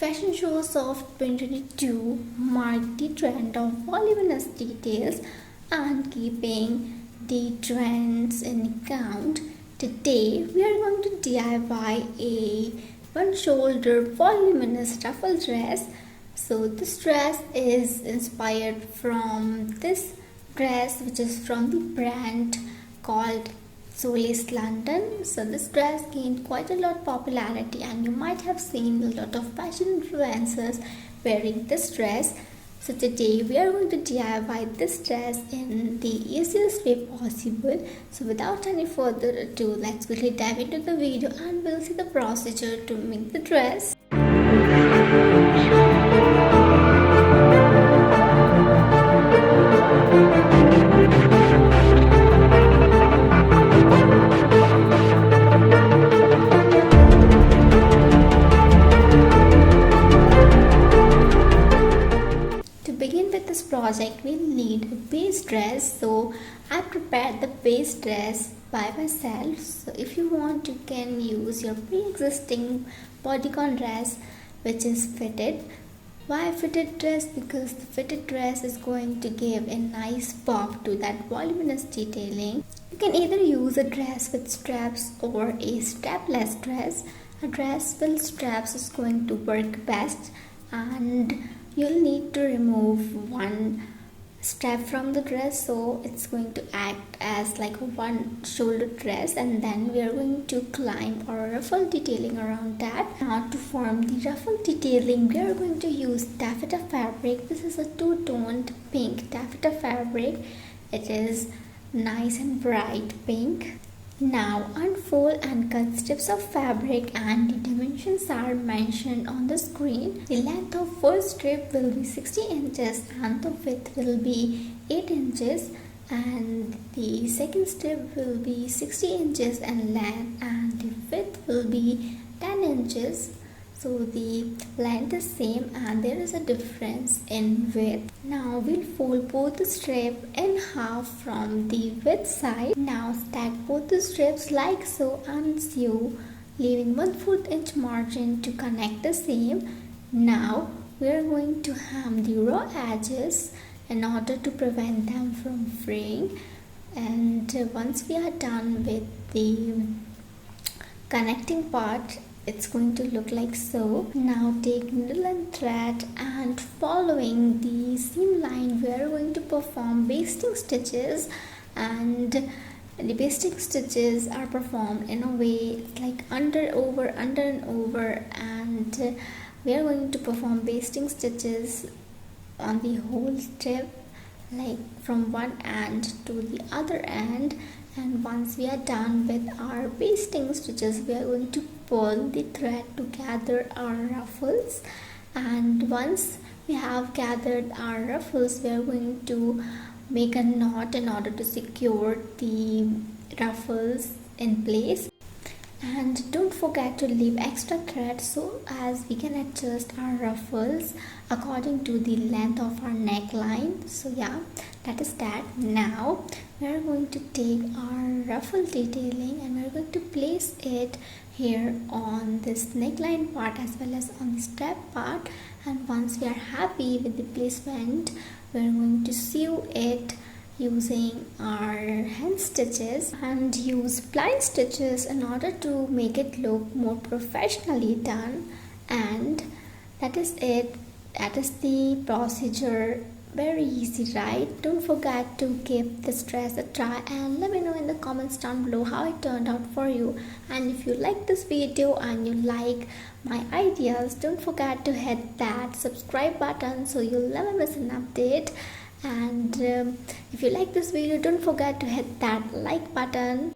Fashion shows of 2022 mark the trend of voluminous details, and keeping the trends in account, today we are going to DIY a one-shoulder voluminous ruffle dress. So this dress is inspired from this dress which is from the brand called Solace London. So this dress gained quite a lot of popularity, and you might have seen a lot of fashion influencers wearing this dress. So today we are going to DIY this dress in the easiest way possible. So without any further ado, let's quickly dive into the video and we'll see the procedure to make the dress. Project we'll need a base dress. So I prepared the base dress by myself. So if you want, you can use your pre-existing bodycon dress which is fitted. Why fitted dress? Because the fitted dress is going to give a nice pop to that voluminous detailing. You can either use a dress with straps or a strapless dress. A dress with straps is going to work best, and you'll need to remove one strap from the dress, so it's going to act as like a one shoulder dress, and then we are going to climb or ruffle detailing around that. Now to form the ruffle detailing, we are going to use taffeta fabric. This is a two-toned pink taffeta fabric. It is nice and bright pink. Now unfold and cut strips of fabric, and the dimensions are mentioned on the screen. The length of first strip will be 60 inches and the width will be 8 inches, and the second strip will be 60 inches in length and the width will be 10 inches. So the length is same and there is a difference in width. Now we'll fold both the strips in half from the width side. Now stack both the strips like so and sew, leaving 1/4 inch margin to connect the seam. Now we are going to hem the raw edges in order to prevent them from fraying. And once we are done with the connecting part, it's going to look like so. Now take needle and thread, and following the seam line we are going to perform basting stitches, and the basting stitches are performed in a way like under and over, and we are going to perform basting stitches on the whole strip, like from one end to the other end. And once we are done with our basting stitches, we are going to pull the thread to gather our ruffles. And once we have gathered our ruffles, we are going to make a knot in order to secure the ruffles in place. And don't forget to leave extra thread so as we can adjust our ruffles according to the length of our neckline. So yeah, that is that. Now we are going to take our ruffle detailing and we are going to place it here on this neckline part as well as on the strap part. And once we are happy with the placement, we are going to sew it using our hand stitches, and use blind stitches in order to make it look more professionally done. And that is it. That is the procedure. Very easy, right? Don't forget to give this dress a try and let me know in the comments down below how it turned out for you. And if you like this video and you like my ideas, don't forget to hit that subscribe button so you'll never miss an update. And if you like this video, don't forget to hit that like button.